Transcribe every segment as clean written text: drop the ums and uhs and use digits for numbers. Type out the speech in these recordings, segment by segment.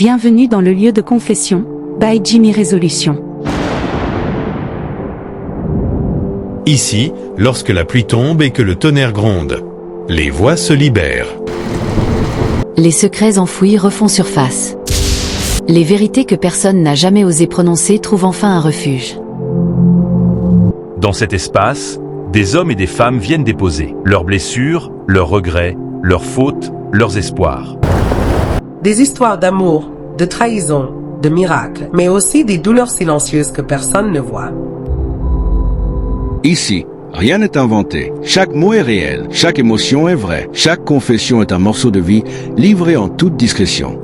Bienvenue dans le lieu de confession, by Jimmy Résolution. Ici, lorsque la pluie tombe et que le tonnerre gronde, les voix se libèrent. Les secrets enfouis refont surface. Les vérités que personne n'a jamais osé prononcer trouvent enfin un refuge. Dans cet espace, des hommes et des femmes viennent déposer leurs blessures, leurs regrets, leurs fautes, leurs espoirs. Des histoires d'amour, de trahison, de miracles, mais aussi des douleurs silencieuses que personne ne voit. Ici, rien n'est inventé. Chaque mot est réel, chaque émotion est vraie, chaque confession est un morceau de vie livré en toute discrétion.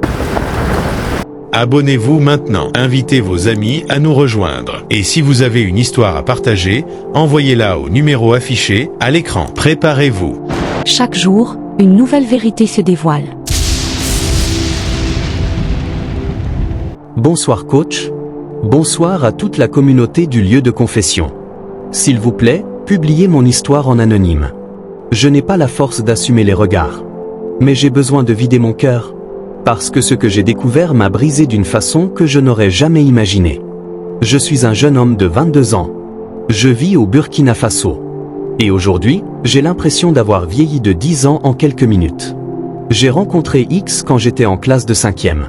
Abonnez-vous maintenant, invitez vos amis à nous rejoindre. Et si vous avez une histoire à partager, envoyez-la au numéro affiché à l'écran. Préparez-vous. Chaque jour, une nouvelle vérité se dévoile. Bonsoir coach. Bonsoir à toute la communauté du lieu de confession. S'il vous plaît, publiez mon histoire en anonyme. Je n'ai pas la force d'assumer les regards. Mais j'ai besoin de vider mon cœur. Parce que ce que j'ai découvert m'a brisé d'une façon que je n'aurais jamais imaginée. Je suis un jeune homme de 22 ans. Je vis au Burkina Faso. Et aujourd'hui, j'ai l'impression d'avoir vieilli de 10 ans en quelques minutes. J'ai rencontré X quand j'étais en classe de 5e.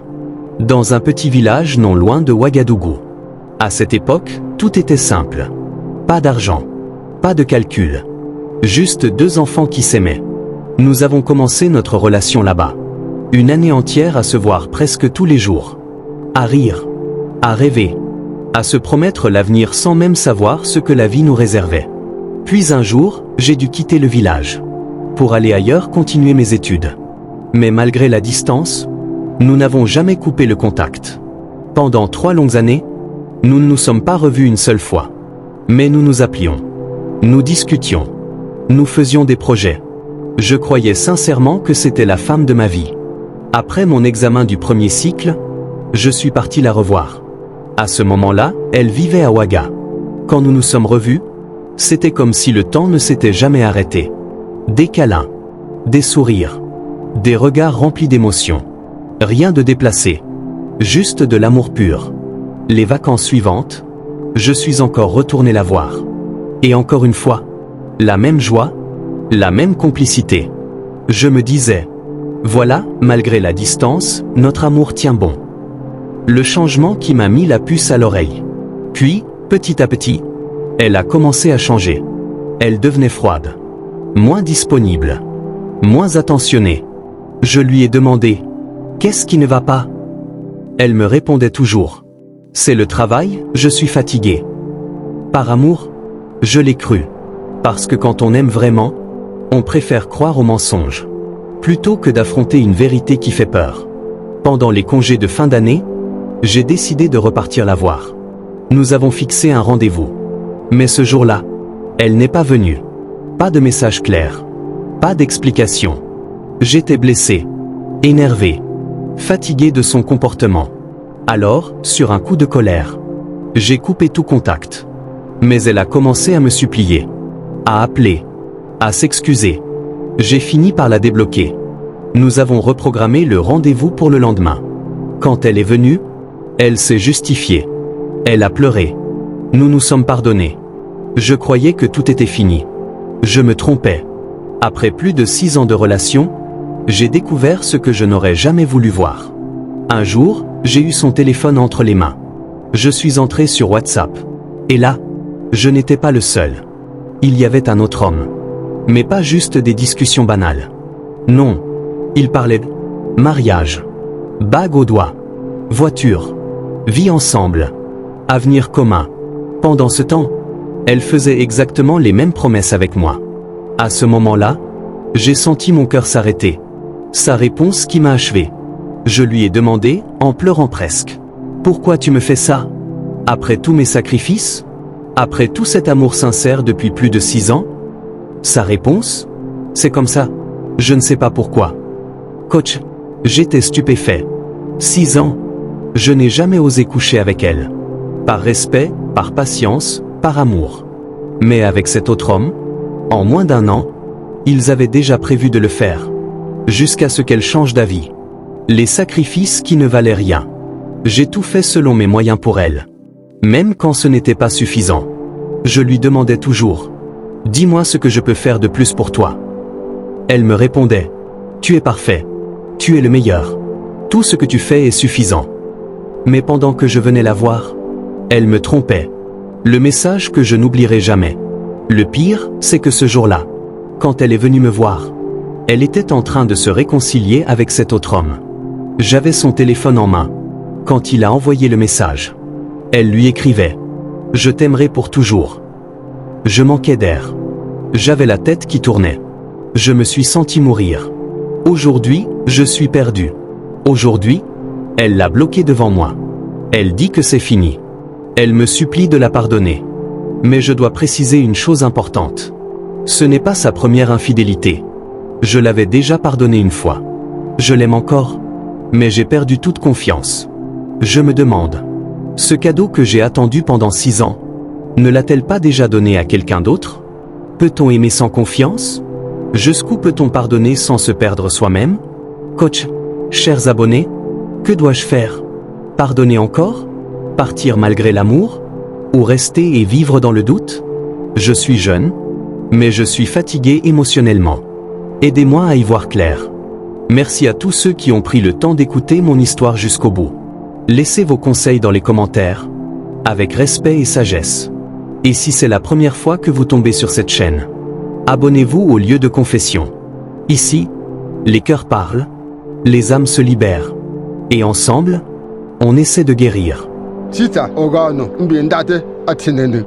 Dans un petit village non loin de Ouagadougou. À cette époque, tout était simple. Pas d'argent. Pas de calcul. Juste deux enfants qui s'aimaient. Nous avons commencé notre relation là-bas. Une année entière à se voir presque tous les jours. À rire. À rêver. À se promettre l'avenir sans même savoir ce que la vie nous réservait. Puis un jour, j'ai dû quitter le village. Pour aller ailleurs continuer mes études. Mais malgré la distance, nous n'avons jamais coupé le contact. Pendant 3 longues années, nous ne nous sommes pas revus une seule fois. Mais nous nous appelions. Nous discutions. Nous faisions des projets. Je croyais sincèrement que c'était la femme de ma vie. Après mon examen du premier cycle, je suis parti la revoir. À ce moment-là, elle vivait à Ouaga. Quand nous nous sommes revus, c'était comme si le temps ne s'était jamais arrêté. Des câlins. Des sourires. Des regards remplis d'émotions. Rien de déplacé. Juste de l'amour pur. Les vacances suivantes, je suis encore retourné la voir. Et encore une fois, la même joie, la même complicité. Je me disais, voilà, malgré la distance, notre amour tient bon. Le changement qui m'a mis la puce à l'oreille. Puis, petit à petit, elle a commencé à changer. Elle devenait froide. Moins disponible. Moins attentionnée. Je lui ai demandé, qu'est-ce qui ne va pas? Elle me répondait toujours. C'est le travail, je suis fatigué. Par amour, je l'ai cru. Parce que quand on aime vraiment, on préfère croire aux mensonges. Plutôt que d'affronter une vérité qui fait peur. Pendant les congés de fin d'année, j'ai décidé de repartir la voir. Nous avons fixé un rendez-vous. Mais ce jour-là, elle n'est pas venue. Pas de message clair. Pas d'explication. J'étais blessé. Énervé. Fatigué de son comportement. Alors, sur un coup de colère, j'ai coupé tout contact. Mais elle a commencé à me supplier. À appeler. À s'excuser. J'ai fini par la débloquer. Nous avons reprogrammé le rendez-vous pour le lendemain. Quand elle est venue, elle s'est justifiée. Elle a pleuré. Nous nous sommes pardonnés. Je croyais que tout était fini. Je me trompais. Après plus de 6 ans de relation, j'ai découvert ce que je n'aurais jamais voulu voir. Un jour, j'ai eu son téléphone entre les mains. Je suis entré sur WhatsApp. Et là, je n'étais pas le seul. Il y avait un autre homme. Mais pas juste des discussions banales. Non. Il parlait de mariage, bague au doigt, voiture, vie ensemble, avenir commun. Pendant ce temps, elle faisait exactement les mêmes promesses avec moi. À ce moment-là, j'ai senti mon cœur s'arrêter. Sa réponse qui m'a achevé. Je lui ai demandé, en pleurant presque. Pourquoi tu me fais ça? Après tous mes sacrifices? Après tout cet amour sincère depuis plus de 6 ans? Sa réponse? C'est comme ça. Je ne sais pas pourquoi. Coach, j'étais stupéfait. 6 ans. Je n'ai jamais osé coucher avec elle. Par respect, par patience, par amour. Mais avec cet autre homme, en moins d'1 an, ils avaient déjà prévu de le faire. Jusqu'à ce qu'elle change d'avis. Les sacrifices qui ne valaient rien. J'ai tout fait selon mes moyens pour elle. Même quand ce n'était pas suffisant. Je lui demandais toujours. Dis-moi ce que je peux faire de plus pour toi. Elle me répondait. Tu es parfait. Tu es le meilleur. Tout ce que tu fais est suffisant. Mais pendant que je venais la voir, elle me trompait. Le message que je n'oublierai jamais. Le pire, c'est que ce jour-là, quand elle est venue me voir, elle était en train de se réconcilier avec cet autre homme. J'avais son téléphone en main. Quand il a envoyé le message, elle lui écrivait « Je t'aimerai pour toujours ». Je manquais d'air. J'avais la tête qui tournait. Je me suis senti mourir. Aujourd'hui, je suis perdu. Aujourd'hui, elle l'a bloqué devant moi. Elle dit que c'est fini. Elle me supplie de la pardonner. Mais je dois préciser une chose importante. Ce n'est pas sa première infidélité. Je l'avais déjà pardonné une fois. Je l'aime encore, mais j'ai perdu toute confiance. Je me demande, ce cadeau que j'ai attendu pendant 6 ans, ne l'a-t-elle pas déjà donné à quelqu'un d'autre? Peut-on aimer sans confiance? Jusqu'où peut-on pardonner sans se perdre soi-même? Coach, chers abonnés, que dois-je faire? Pardonner encore? Partir malgré l'amour? Ou rester et vivre dans le doute? Je suis jeune, mais je suis fatigué émotionnellement. Aidez-moi à y voir clair. Merci à tous ceux qui ont pris le temps d'écouter mon histoire jusqu'au bout. Laissez vos conseils dans les commentaires, avec respect et sagesse. Et si c'est la première fois que vous tombez sur cette chaîne, abonnez-vous au lieu de confession. Ici, les cœurs parlent, les âmes se libèrent. Et ensemble, on essaie de guérir. Tita ogano mbi ndate atinene.